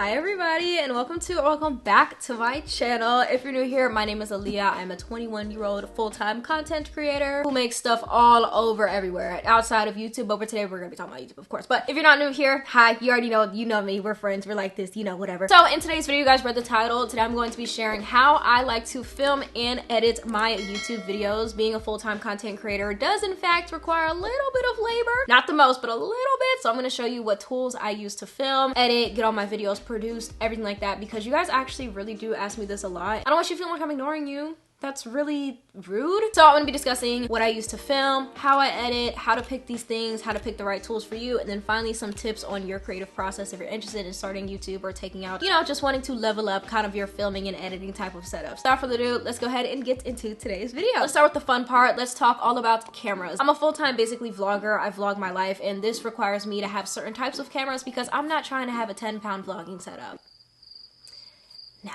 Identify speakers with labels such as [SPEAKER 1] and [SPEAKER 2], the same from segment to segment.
[SPEAKER 1] Hi everybody, and welcome back to my channel. If you're new here, my name is Aaliyah. I'm a 21-year-old full-time content creator who makes stuff all over everywhere outside of YouTube, but today we're gonna be talking about YouTube, of course. But if you're not new here, hi, you already know, you know me, we're friends, we're like this, you know, whatever. So in today's video, you guys read the title. Today I'm going to be sharing how I like to film and edit my YouTube videos. Being a full-time content creator does in fact require a little bit of labor, not the most, but a little bit. So I'm gonna show you what tools I use to film, edit, get all my videos produced, everything like that, because you guys actually really do ask me this a lot. I don't want you to feel like I'm ignoring you. That's really rude. So I'm gonna be discussing what I use to film, how I edit, how to pick these things, how to pick the right tools for you, and then finally some tips on your creative process if you're interested in starting YouTube or taking out, you know, just wanting to level up kind of your filming and editing type of setup. Without further ado, let's go ahead and get into today's video. Let's start with the fun part. Let's talk all about cameras. I'm a full-time basically vlogger. I vlog my life, and this requires me to have certain types of cameras because I'm not trying to have a 10-pound vlogging setup. No,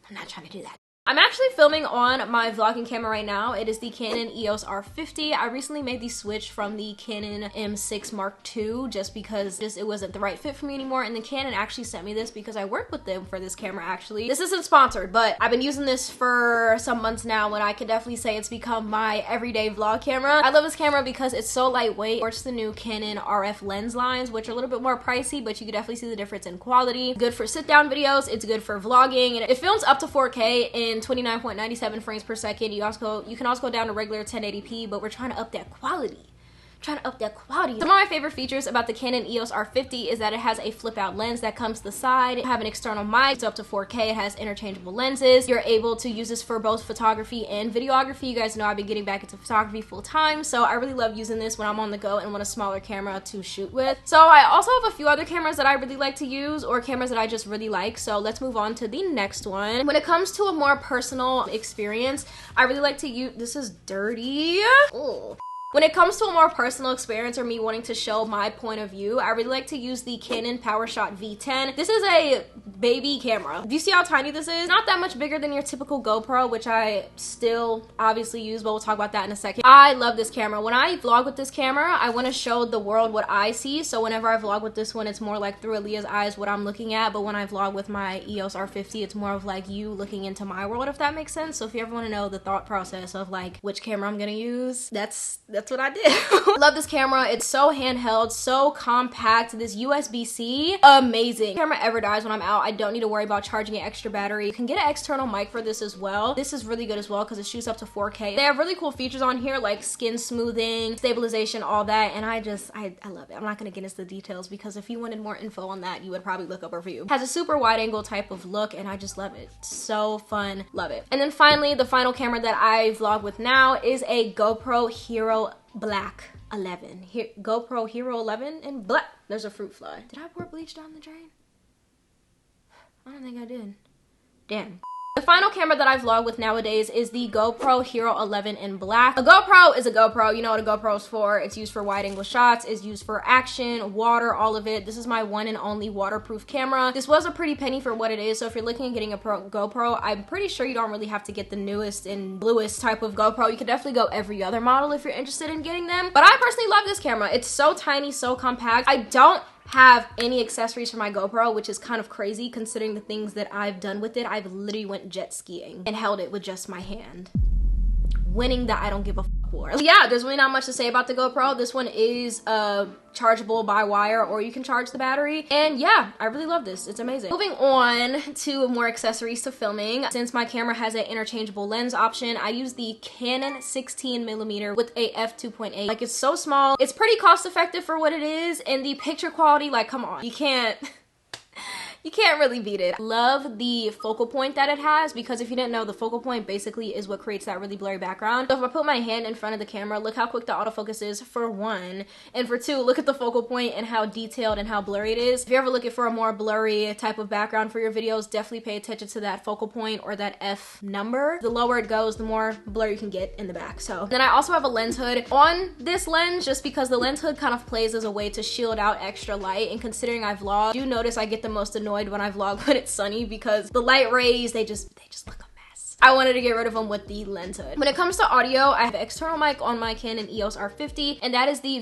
[SPEAKER 1] I'm not trying to do that. I'm actually filming on my vlogging camera right now. It is the Canon EOS R50. I recently made the switch from the Canon M6 Mark II just because it wasn't the right fit for me anymore, and the Canon actually sent me this because I worked with them for this camera actually. This isn't sponsored, but I've been using this for some months now, and I could definitely say it's become my everyday vlog camera. I love this camera because it's so lightweight. It's the new Canon RF lens lines, which are a little bit more pricey, but you can definitely see the difference in quality. Good for sit-down videos, it's good for vlogging, and it films up to 4K in 29.97 frames per second. You can also go down to regular 1080p, but we're trying to up that quality. Some of my favorite features about the Canon EOS R50 is that it has a flip out lens that comes to the side. You have an external mic, it's up to 4K, it has interchangeable lenses. You're able to use this for both photography and videography. You guys know I've been getting back into photography full time, so I really love using this when I'm on the go and want a smaller camera to shoot with. So I also have a few other cameras that I really like to use, or cameras that I just really like, so let's move on to the next one. When it comes to a more personal experience, I really like to use, this is dirty. Ooh. When it comes to a more personal experience or me wanting to show my point of view, I really like to use the Canon PowerShot V10. This is a baby camera. Do you see how tiny this is? Not that much bigger than your typical GoPro, which I still obviously use, but we'll talk about that in a second. I love this camera. When I vlog with this camera, I want to show the world what I see. So whenever I vlog with this one, it's more like through Aaliyah's eyes what I'm looking at, but when I vlog with my EOS R50, it's more of like you looking into my world, if that makes sense. So if you ever want to know the thought process of like which camera I'm gonna use, that's what I did. Love this camera. It's so handheld, so compact. This USB-C, amazing. If the camera ever dies when I'm out, I don't need to worry about charging an extra battery. You can get an external mic for this as well. This is really good as well because it shoots up to 4K. They have really cool features on here like skin smoothing, stabilization, all that, and I love it. I'm not gonna get into the details because if you wanted more info on that, you would probably look up a review. It has a super wide angle type of look, and I just love it. So fun, love it. And then finally, the final camera that I vlog with now is a GoPro Hero Black 11. GoPro Hero 11 in black. There's a fruit fly. Did I pour bleach down the drain? I don't think I did. Damn. The final camera that I vlog with nowadays is the GoPro Hero 11 in black. A GoPro is a GoPro. You know what a GoPro is for. It's used for wide angle shots. It's used for action, water, all of it. This is my one and only waterproof camera. This was a pretty penny for what it is. So if you're looking at getting a GoPro, I'm pretty sure you don't really have to get the newest and bluest type of GoPro. You could definitely go every other model if you're interested in getting them. But I personally love this camera. It's so tiny, so compact. I don't have any accessories for my GoPro, which is kind of crazy considering the things that I've done with it. I've literally went jet skiing and held it with just my hand. Winning that I don't give a fuck for. Yeah, there's really not much to say about the GoPro. This one is chargeable by wire, or you can charge the battery. And yeah, I really love this. It's amazing. Moving on to more accessories to filming. Since my camera has an interchangeable lens option, I use the Canon 16mm with a f2.8. Like, it's so small. It's pretty cost effective for what it is, and the picture quality, like, come on. You can't really beat it. Love the focal point that it has, because if you didn't know, the focal point basically is what creates that really blurry background. So if I put my hand in front of the camera, look how quick the autofocus is, for one, and for two, look at the focal point and how detailed and how blurry it is. If you're ever looking for a more blurry type of background for your videos, definitely pay attention to that focal point or that F number. The lower it goes, the more blur you can get in the back. So then I also have a lens hood on this lens, just because the lens hood kind of plays as a way to shield out extra light, and considering I vlog, you notice I get the most annoyed when I vlog when it's sunny because the light rays, they just look a mess. I wanted to get rid of them with the lens hood. When it comes to audio, I have an external mic on my Canon EOS R50, and that is the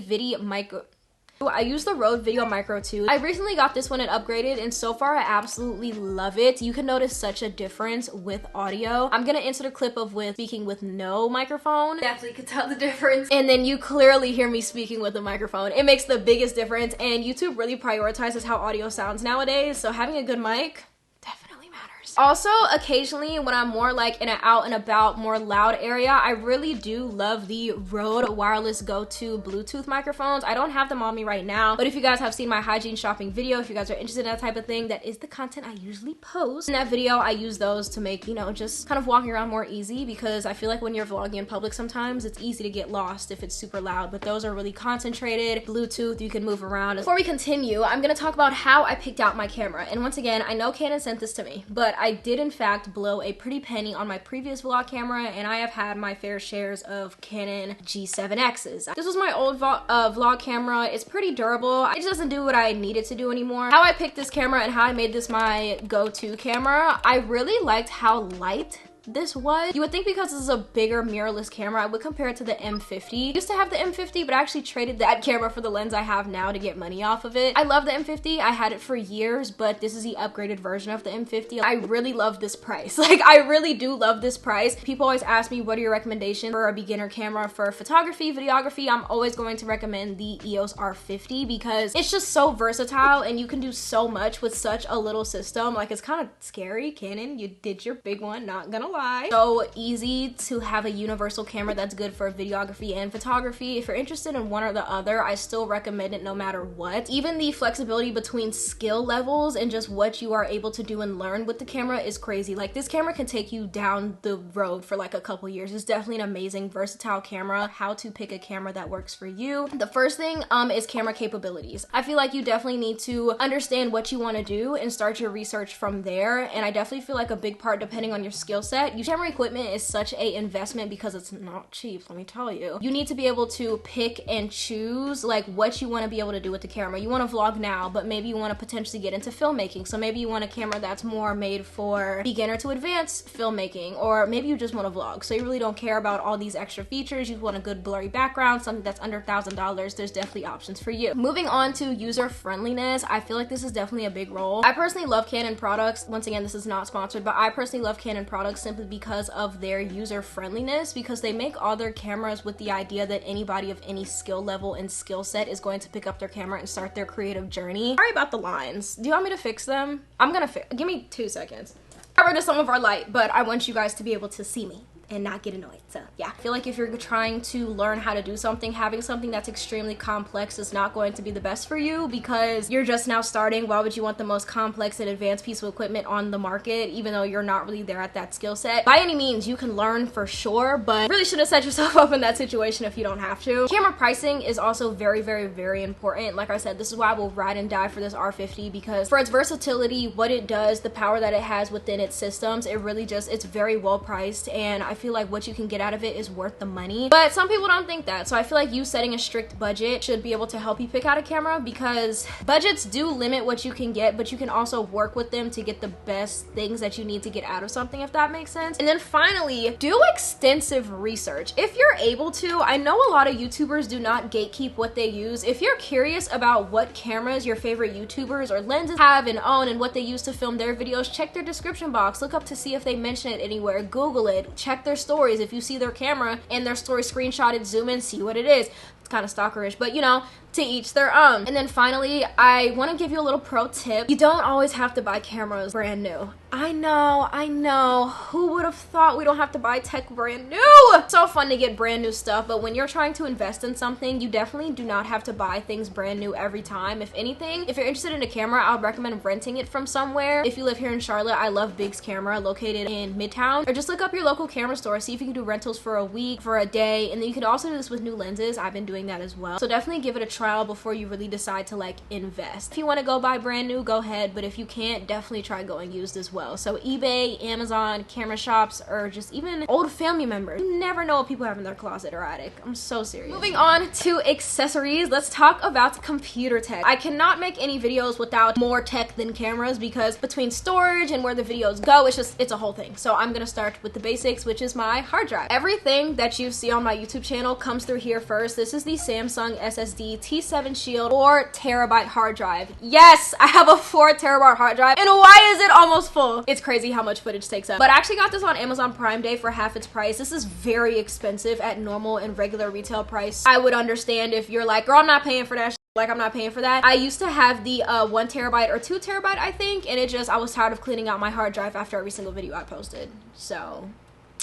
[SPEAKER 1] I use the Rode Video Micro 2. I recently got this one and upgraded, and so far I absolutely love it. You can notice such a difference with audio. I'm gonna insert a clip of with speaking with no microphone. Definitely could tell the difference. And then you clearly hear me speaking with a microphone. It makes the biggest difference, and YouTube really prioritizes how audio sounds nowadays, so having a good mic definitely matters. Also, occasionally when I'm more like in an out and about, more loud area, I really do love the Rode Wireless Go 2 Bluetooth microphones. I don't have them on me right now, but if you guys have seen my hygiene shopping video, if you guys are interested in that type of thing, that is the content I usually post. In that video, I use those to make, you know, just kind of walking around more easy, because I feel like when you're vlogging in public sometimes, it's easy to get lost if it's super loud, but those are really concentrated. Bluetooth, you can move around. Before we continue, I'm gonna talk about how I picked out my camera. And once again, I know Canon sent this to me, but I did in fact blow a pretty penny on my previous vlog camera, and I have had my fair shares of Canon G7Xs. This was my old vlog camera. It's pretty durable. It just doesn't do what I need it to do anymore. How I picked this camera and how I made this my go-to camera, I really liked how light this was. You would think because this is a bigger mirrorless camera, I would compare it to the M50. I used to have the M50, but I actually traded that camera for the lens I have now to get money off of it. I love the M50. I had it for years, but this is the upgraded version of the M50. I really love this price. Like, I really do love this price. People always ask me, what are your recommendations for a beginner camera for photography, videography? I'm always going to recommend the EOS R50 because it's just so versatile and you can do so much with such a little system. Like, it's kind of scary. Canon, you did your big one, not gonna lie. So easy to have a universal camera that's good for videography and photography. If you're interested in one or the other, I still recommend it no matter what. Even the flexibility between skill levels and just what you are able to do and learn with the camera is crazy. Like, this camera can take you down the road for like a couple years. It's definitely an amazing, versatile camera. How to pick a camera that works for you. The first thing is camera capabilities. I feel like you definitely need to understand what you want to do and start your research from there. And I definitely feel like a big part, depending on your skill set, camera equipment is such a investment because it's not cheap, let me tell you. You need to be able to pick and choose like what you want to be able to do with the camera. You want to vlog now, but maybe you want to potentially get into filmmaking. So maybe you want a camera that's more made for beginner to advanced filmmaking, or maybe you just want to vlog. So you really don't care about all these extra features. You want a good blurry background, something that's under $1,000. There's definitely options for you. Moving on to user friendliness, I feel like this is definitely a big role. I personally love Canon products. Once again, this is not sponsored, but I personally love Canon products simply because of their user friendliness, because they make all their cameras with the idea that anybody of any skill level and skill set is going to pick up their camera and start their creative journey. Sorry about the lines. Do you want me to fix them? I'm gonna give me 2 seconds. Got rid of some of our light, but I want you guys to be able to see me and not get annoyed. So yeah, I feel like if you're trying to learn how to do something, having something that's extremely complex is not going to be the best for you, because you're just now starting. Why would you want the most complex and advanced piece of equipment on the market, even though you're not really there at that skill set? By any means, you can learn for sure, but really shouldn't set yourself up in that situation if you don't have to. Camera pricing is also very, very, very important. Like I said, this is why I will ride and die for this R50, because for its versatility, what it does, the power that it has within its systems, it really just, it's very well priced, and I feel like what you can get out of it is worth the money. But some people don't think that, so I feel like you setting a strict budget should be able to help you pick out a camera, because budgets do limit what you can get, but you can also work with them to get the best things that you need to get out of something, if that makes sense. And then finally, do extensive research if you're able to. I know a lot of YouTubers do not gatekeep what they use. If you're curious about what cameras your favorite YouTubers or lenses have and own and what they use to film their videos, check their description box, look up to see if they mention it anywhere, Google it, check their stories. If you see their camera and their story screenshotted, zoom in, see what it is. It's kind of stalkerish, but you know, to each their own. And then finally, I want to give you a little pro tip. You don't always have to buy cameras brand new. I know. Who would have thought we don't have to buy tech brand new? It's so fun to get brand new stuff, but when you're trying to invest in something, you definitely do not have to buy things brand new every time. If anything, if you're interested in a camera, I would recommend renting it from somewhere. If you live here in Charlotte, I love Big's Camera, located in Midtown. Or just look up your local camera store, see if you can do rentals for a week, for a day, and then you can also do this with new lenses. I've been doing that as well. So definitely give it a try before you really decide to like invest. If you want to go buy brand new, go ahead, but if you can't, definitely try going used as well. So eBay, Amazon, camera shops, or just even old family members. You never know what people have in their closet or attic. I'm so serious. Moving on to accessories, let's talk about computer tech. I cannot make any videos without more tech than cameras, because between storage and where the videos go, it's a whole thing. So I'm gonna start with the basics, which is my hard drive. Everything that you see on my YouTube channel comes through here first. This is the Samsung SSD T7 Shield 4TB hard drive. Yes, I have a 4TB hard drive, and why is it almost full? It's crazy how much footage takes up. But I actually got this on Amazon Prime Day for half its price. This is very expensive at normal and regular retail price. I would understand if you're like, girl, I'm not paying for that shit. Like, I'm not paying for that. I used to have the 1TB or 2TB, I think, and I was tired of cleaning out my hard drive after every single video I posted. So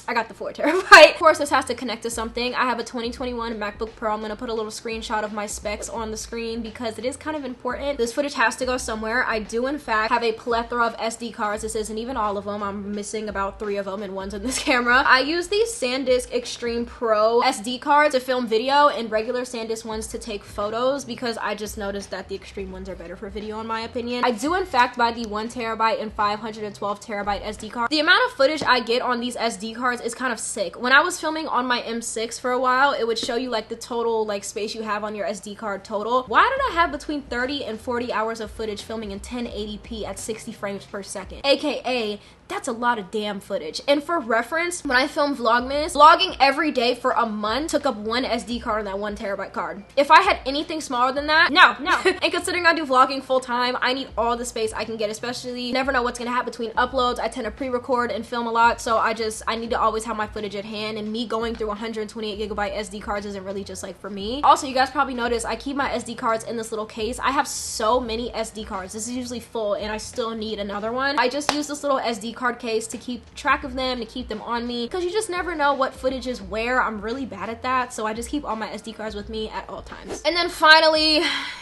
[SPEAKER 1] I got the 4TB. Of course, this has to connect to something. I have a 2021 MacBook Pro. I'm gonna put a little screenshot of my specs on the screen because it is kind of important. This footage has to go somewhere. I do, in fact, have a plethora of SD cards. This isn't even all of them. I'm missing about 3 of them, and one's in this camera. I use these SanDisk Extreme Pro SD cards to film video and regular SanDisk ones to take photos because I just noticed that the Extreme ones are better for video, in my opinion. I do, in fact, buy the 1TB and 512TB SD card. The amount of footage I get on these SD cards is kind of sick. When I was filming on my M6 for a while, it would show you like the total like space you have on your SD card total. Why did I have between 30 and 40 hours of footage filming in 1080p at 60 frames per second? AKA, that's a lot of damn footage. And for reference, when I filmed Vlogmas, vlogging every day for a month took up 1 SD card on that 1TB card. If I had anything smaller than that, no. And considering I do vlogging full time, I need all the space I can get, especially never know what's gonna happen between uploads. I tend to pre-record and film a lot, so I need to always have my footage at hand, and me going through 128GB SD cards isn't really just like for me. Also, you guys probably noticed I keep my SD cards in this little case. I have so many SD cards. This is usually full and I still need another one. I just use this little SD card case to keep track of them, to keep them on me, because you just never know what footage is where. I'm really bad at that, so I just keep all my SD cards with me at all times. And then finally,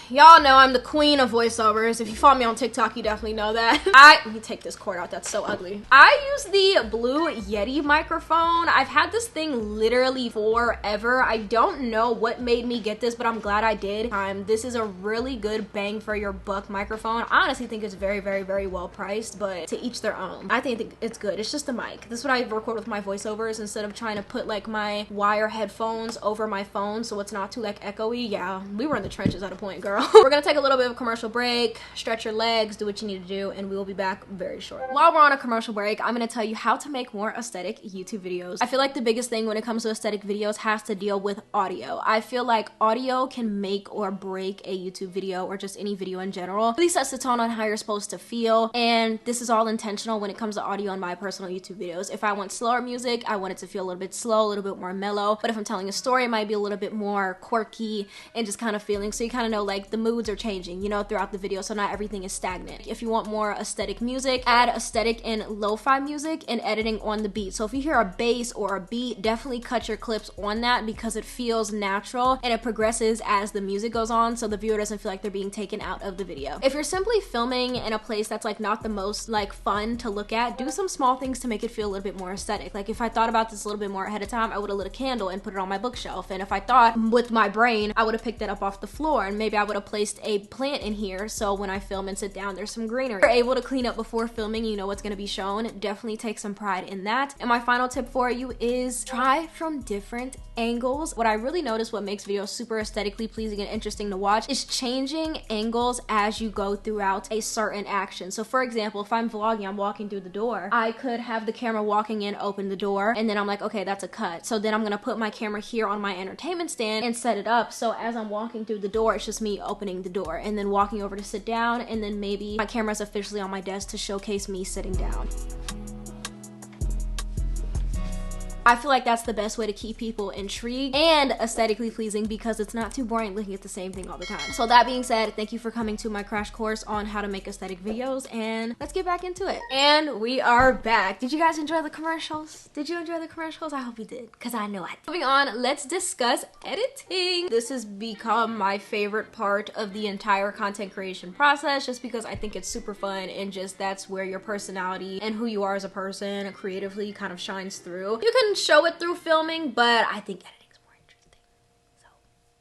[SPEAKER 1] y'all know I'm the queen of voiceovers. If you follow me on TikTok, you definitely know that. Let me take this cord out, that's so ugly. I use the Blue Yeti microphone. I've had this thing literally forever. I don't know what made me get this, but I'm glad I did. This is a really good bang for your buck microphone. I honestly think it's very, very, very well priced, but to each their own. I think it's good. It's just a mic. This is what I record with my voiceovers instead of trying to put like my wire headphones over my phone so it's not too like echoey. Yeah, we were in the trenches at a point, girl. We're gonna take a little bit of a commercial break, stretch your legs, do what you need to do, and we will be back very shortly. While we're on a commercial break, I'm gonna tell you how to make more aesthetic YouTube videos. I feel like the biggest thing when it comes to aesthetic videos has to deal with audio. I feel like audio can make or break a YouTube video or just any video in general. It really sets the tone on how you're supposed to feel, and this is all intentional when it comes to audio on my personal YouTube videos. If I want slower music, I want it to feel a little bit slow, a little bit more mellow, but if I'm telling a story, it might be a little bit more quirky and just kind of feeling, so you kind of know like the moods are changing, you know, throughout the video, so not everything is stagnant. If you want more aesthetic music, add aesthetic and lo-fi music and editing on the beat. So if you hear a bass or a beat, definitely cut your clips on that because it feels natural and it progresses as the music goes on, so the viewer doesn't feel like they're being taken out of the video. If you're simply filming in a place that's like not the most like fun to look at, do some small things to make it feel a little bit more aesthetic. Like if I thought about this a little bit more ahead of time, I would have lit a candle and put it on my bookshelf. And if I thought with my brain, I would have picked it up off the floor, and maybe I would have placed a plant in here so when I film and sit down, there's some greenery. If you're able to clean up before filming, you know what's going to be shown. Definitely take some pride in that. And my final tip for you is try from different angles. What I really notice what makes videos super aesthetically pleasing and interesting to watch is changing angles as you go throughout a certain action. So for example, if I'm vlogging, I'm walking through the door, I could have the camera walking in, open the door, and then I'm like, okay, that's a cut. So then I'm gonna put my camera here on my entertainment stand and set it up so as I'm walking through the door, it's just me opening the door and then walking over to sit down, and then maybe my camera's officially on my desk to showcase me sitting down. I feel like that's the best way to keep people intrigued and aesthetically pleasing because it's not too boring looking at the same thing all the time. So that being said, thank you for coming to my crash course on how to make aesthetic videos, and let's get back into it. And we are back. Did you guys enjoy the commercials? Did you enjoy the commercials? I hope you did, because I know I did. Moving on, let's discuss editing. This has become my favorite part of the entire content creation process just because I think it's super fun, and just that's where your personality and who you are as a person creatively kind of shines through. You can show it through filming, but I think editing is more interesting. So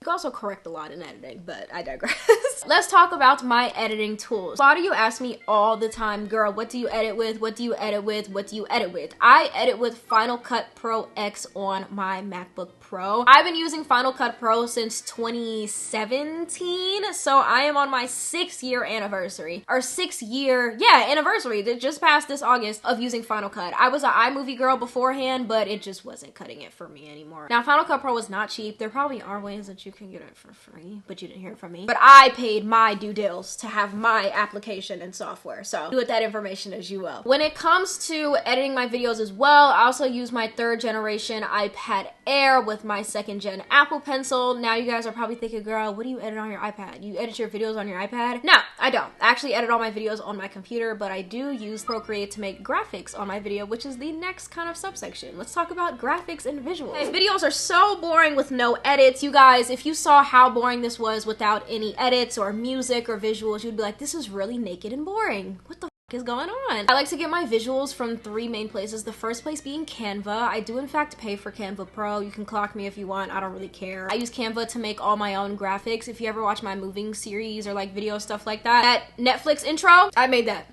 [SPEAKER 1] you can also correct a lot in editing, but I digress. anyways, let's talk about my editing tools. A lot of you ask me all the time, girl, what do you edit with? What do you edit with? What do you edit with? I edit with Final Cut Pro X on my MacBook Pro. I've been using Final Cut Pro since 2017, so I am on my 6-year anniversary. Or 6-year, yeah, anniversary that just passed this August of using Final Cut. I was an iMovie girl beforehand, but it just wasn't cutting it for me anymore. Now, Final Cut Pro is not cheap. There probably are ways that you can get it for free, but you didn't hear it from me. But I paid my due deals to have my application and software, so do with that information as you will. When it comes to editing my videos as well, I also use my 3rd generation iPad Air with my 2nd gen Apple Pencil. Now you guys are probably thinking, girl, what do you edit on your iPad? You edit your videos on your iPad? No, I don't. I actually edit all my videos on my computer, but I do use Procreate to make graphics on my video, which is the next kind of subsection. Let's talk about graphics and visuals. Okay, videos are so boring with no edits. You guys, if you saw how boring this was without any edits or music or visuals, you'd be like, this is really naked and boring. What the is going on? I like to get my visuals from 3 main places. The first place being Canva. I do in fact pay for Canva Pro. You can clock me if you want. I don't really care. I use Canva to make all my own graphics. If you ever watch my moving series or like video stuff like that, that Netflix intro, I made that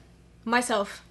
[SPEAKER 1] myself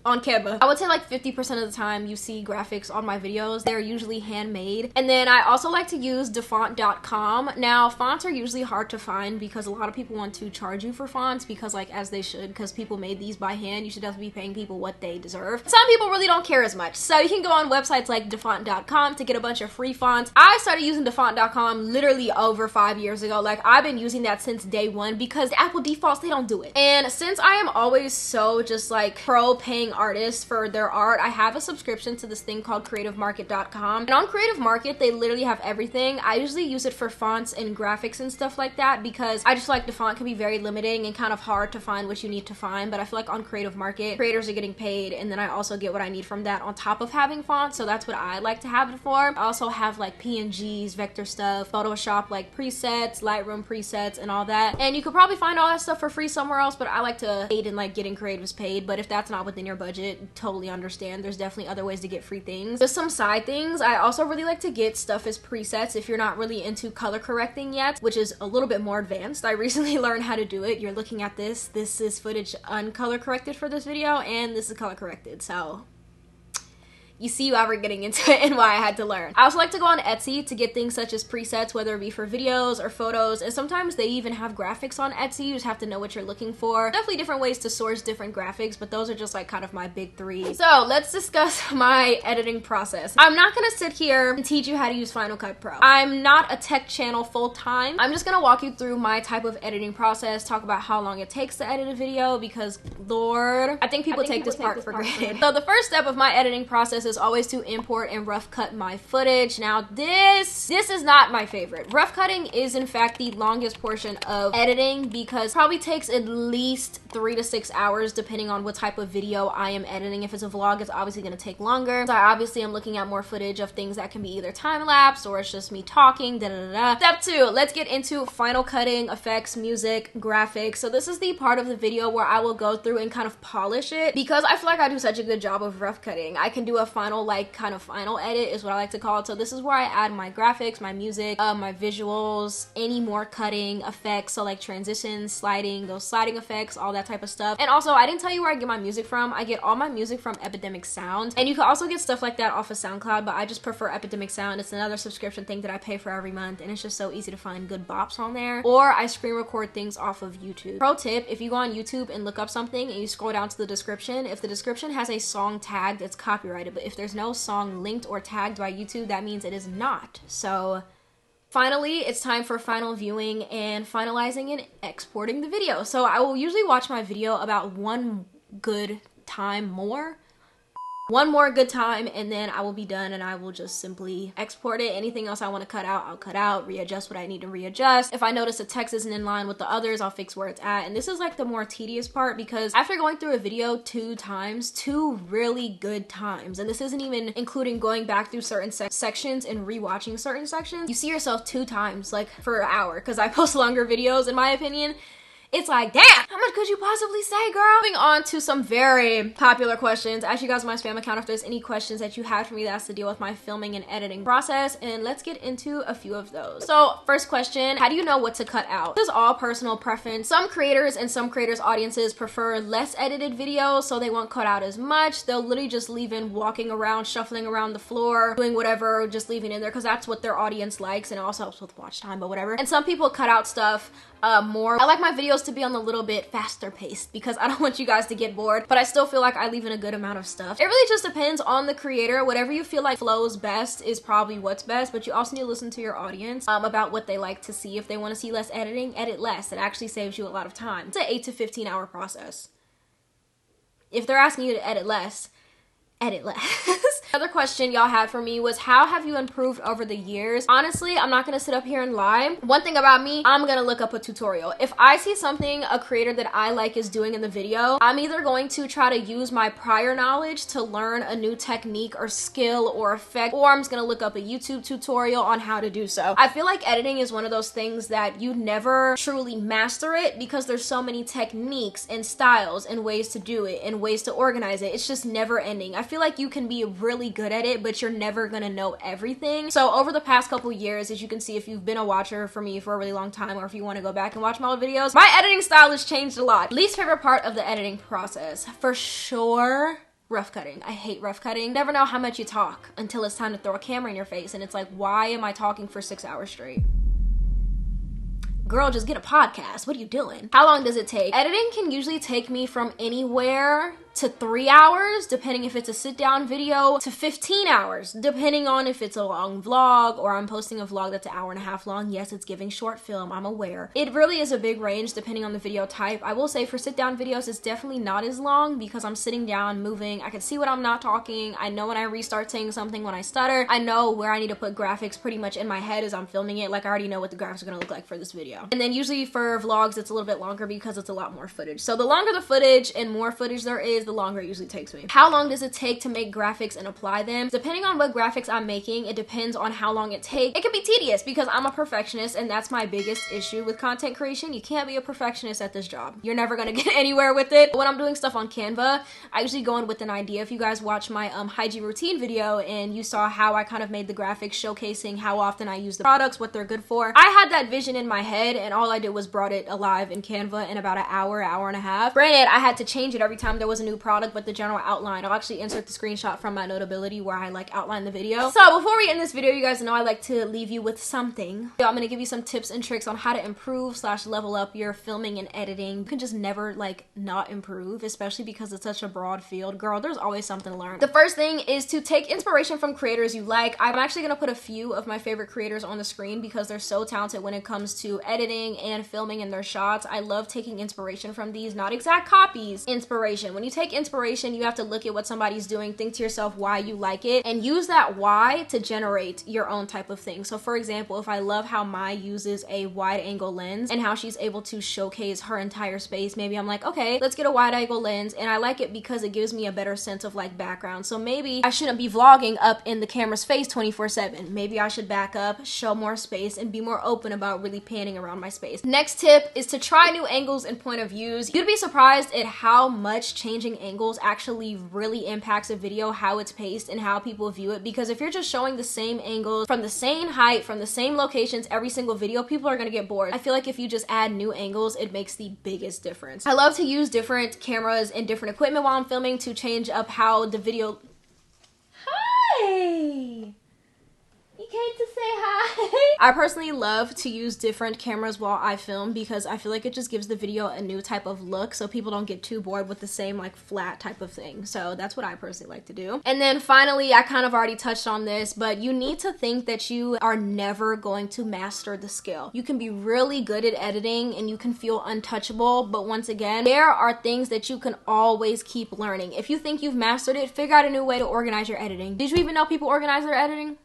[SPEAKER 1] on Canva. I would say like 50% of the time you see graphics on my videos, they're usually handmade. And then I also like to use dafont.com. Now, fonts are usually hard to find because a lot of people want to charge you for fonts because like as they should, because people made these by hand. You should definitely be paying people what they deserve. Some people really don't care as much. So you can go on websites like dafont.com to get a bunch of free fonts. I started using dafont.com literally over 5 years ago. Like I've been using that since day one because the Apple defaults, they don't do it. And since I am always so just like pro paying artists for their art, I have a subscription to this thing called creativemarket.com, and on Creative Market they literally have everything. I usually use it for fonts and graphics and stuff like that because I just like the font can be very limiting and kind of hard to find what you need to find, but I feel like on Creative Market creators are getting paid and then I also get what I need from that on top of having fonts, so that's what I like to have it for. I also have like PNGs, vector stuff, Photoshop like presets, Lightroom presets and all that, and you could probably find all that stuff for free somewhere else, but I like to aid in like getting creatives paid. But if that's not within your budget, totally understand. There's definitely other ways to get free things. Just some side things, I also really like to get stuff as presets if you're not really into color correcting yet, which is a little bit more advanced. I recently learned how to do it. You're looking at this is footage uncolor corrected for this video, and this is color corrected, so you see why we're getting into it and why I had to learn. I also like to go on Etsy to get things such as presets, whether it be for videos or photos, and sometimes they even have graphics on Etsy. You just have to know what you're looking for. Definitely different ways to source different graphics, but those are just like kind of my big 3. So let's discuss my editing process. I'm not gonna sit here and teach you how to use Final Cut Pro. I'm not a tech channel full time. I'm just gonna walk you through my type of editing process, talk about how long it takes to edit a video because Lord, I think people take this part for granted. So the first step of my editing process is always to import and rough cut my footage. Now this is not my favorite. Rough cutting is in fact the longest portion of editing because it probably takes at least 3 to 6 hours depending on what type of video I am editing. If it's a vlog, it's obviously going to take longer. So I obviously am looking at more footage of things that can be either time-lapse or it's just me talking, Step 2, let's get into final cutting, effects, music, graphics. So this is the part of the video where I will go through and kind of polish it because I feel like I do such a good job of rough cutting. I can do a final kind of final edit is what I like to call it. So this is where I add my graphics, my music, my visuals, any more cutting effects, so like transitions, sliding, those sliding effects, all that type of stuff. And also I didn't tell you where I get my music from. I get all my music from Epidemic Sound, and you can also get stuff like that off of SoundCloud, but I just prefer Epidemic Sound. It's another subscription thing that I pay for every month, and it's just so easy to find good bops on there. Or I screen record things off of YouTube. Pro tip, if you go on YouTube and look up something and you scroll down to the description, if the description has a song tagged, it's copyrighted, but if there's no song linked or tagged by YouTube, that means it is not. So finally, it's time for final viewing and finalizing and exporting the video. So I will usually watch my video about one more good time, and then I will be done and I will just simply export it. Anything else I want to cut out, I'll cut out, readjust what I need to readjust. If I notice the text isn't in line with the others, I'll fix where it's at. And this is like the more tedious part because after going through a video 2 times, 2 really good times, and this isn't even including going back through certain sections and rewatching certain sections, you see yourself 2 times like for an hour because I post longer videos in my opinion. it's like, damn, how much could you possibly say, girl? Moving on to some very popular questions. Ask you guys on my spam account if there's any questions that you had for me that has to deal with my filming and editing process, and let's get into a few of those. So first question, how do you know what to cut out? This is all personal preference. Some creators and some creators' audiences prefer less edited videos, so they won't cut out as much. They'll literally just leave in walking around, shuffling around the floor, doing whatever, just leaving in there because that's what their audience likes, and it also helps with watch time, but whatever. And some people cut out stuff more. I like my videos to be on the little bit faster paced because I don't want you guys to get bored, but I still feel like I leave in a good amount of stuff. It really just depends on the creator. Whatever you feel like flows best is probably what's best, but you also need to listen to your audience about what they like to see. If they want to see less editing, edit less. It actually saves you a lot of time. It's an 8 to 15 hour process. If they're asking you to edit less, edit less. Another question y'all had for me was, how have you improved over the years? Honestly, I'm not gonna sit up here and lie. One thing about me, I'm gonna look up a tutorial. If I see something a creator that I like is doing in the video, I'm either going to try to use my prior knowledge to learn a new technique or skill or effect, or I'm just gonna look up a YouTube tutorial on how to do so. I feel like editing is one of those things that you never truly master it because there's so many techniques and styles and ways to do it and ways to organize it. It's just never ending. I feel like you can be really good at it, but you're never gonna know everything. So over the past couple years, as you can see, if you've been a watcher for me for a really long time, or if you want to go back and watch my old videos, my editing style has changed a lot. Least favorite part of the editing process, for sure, rough cutting. I hate rough cutting. Never know how much you talk until it's time to throw a camera in your face, and it's like, why am I talking for 6 hours straight? Girl, just get a podcast. What are you doing? How long does it take? Editing can usually take me from anywhere to 3 hours, depending if it's a sit-down video, to 15 hours, depending on if it's a long vlog or I'm posting a vlog that's an hour and a half long. Yes, it's giving short film, I'm aware. It really is a big range depending on the video type. I will say for sit-down videos, it's definitely not as long because I'm sitting down, moving. I can see when I'm not talking. I know when I restart saying something, when I stutter. I know where I need to put graphics pretty much in my head as I'm filming it. Like, I already know what the graphics are gonna look like for this video. And then usually for vlogs, it's a little bit longer because it's a lot more footage. So the longer the footage and more footage there is, the longer it usually takes me. How long does it take to make graphics and apply them? Depending on what graphics I'm making, it depends on how long it takes. It can be tedious because I'm a perfectionist, and that's my biggest issue with content creation. You can't be a perfectionist at this job. You're never gonna get anywhere with it. When I'm doing stuff on Canva, I usually go in with an idea. If you guys watch my hygiene routine video and you saw how I kind of made the graphics showcasing how often I use the products, what they're good for, I had that vision in my head, and all I did was brought it alive in Canva in about an hour and a half. Granted, I had to change it every time there was a new product, but the general outline, I'll actually insert the screenshot from my Notability where I like outline the video. So before we end this video, you guys know I like to leave you with something. I'm gonna give you some tips and tricks on how to improve / level up your filming and editing. You can just never like not improve, especially because it's such a broad field. Girl, there's always something to learn. The first thing is to take inspiration from creators you like. I'm actually gonna put a few of my favorite creators on the screen because they're so talented when it comes to editing and filming in their shots. I love taking inspiration from these, not exact copies, inspiration. When you take inspiration, you have to look at what somebody's doing, think to yourself why you like it, and use that why to generate your own type of thing. So for example, if I love how Mai uses a wide angle lens and how she's able to showcase her entire space, maybe I'm like, okay, let's get a wide angle lens, and I like it because it gives me a better sense of like background. So maybe I shouldn't be vlogging up in the camera's face 24/7. Maybe I should back up, show more space, and be more open about really panning around my space. Next tip is to try new angles and point of views. You'd be surprised at how much changing angles actually really impacts a video, how it's paced and how people view it, because if you're just showing the same angles from the same height from the same locations every single video, people are gonna get bored. I feel like if you just add new angles, it makes the biggest difference. I love to use different cameras and different equipment while I'm filming to change up how the video... Hi! You came to say hi. I personally love to use different cameras while I film because I feel like it just gives the video a new type of look so people don't get too bored with the same like flat type of thing. So that's what I personally like to do. And then finally, I kind of already touched on this, but you need to think that you are never going to master the skill. You can be really good at editing and you can feel untouchable, but once again, there are things that you can always keep learning. If you think you've mastered it, figure out a new way to organize your editing. Did you even know people organize their editing?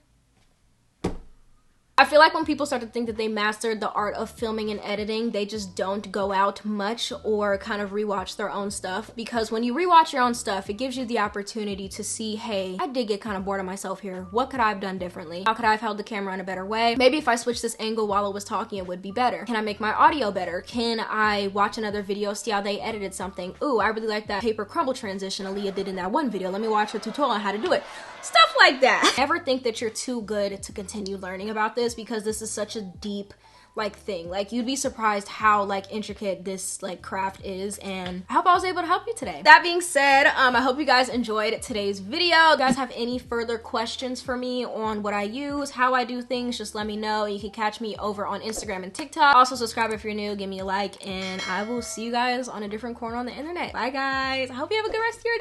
[SPEAKER 1] I feel like when people start to think that they mastered the art of filming and editing, they just don't go out much or kind of rewatch their own stuff, because when you rewatch your own stuff, it gives you the opportunity to see, hey, I did get kind of bored of myself here. What could I have done differently? How could I have held the camera in a better way? Maybe if I switched this angle while I was talking, it would be better. Can I make my audio better? Can I watch another video, see how they edited something? Ooh, I really like that paper crumble transition aaliyah did in that one video. Let me watch a tutorial on how to do it. Stuff like that. Never think that you're too good to continue learning about this, because this is such a deep like thing. Like, you'd be surprised how like intricate this like craft is, and I hope I was able to help you today. That being said, I hope you guys enjoyed today's video. If you guys have any further questions for me on what I use, how I do things, just let me know. You can catch me over on Instagram and TikTok. Also subscribe if you're new, give me a like, and I will see you guys on a different corner on the internet. Bye guys. I hope you have a good rest of your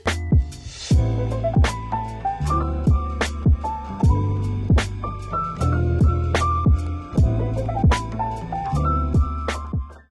[SPEAKER 1] day.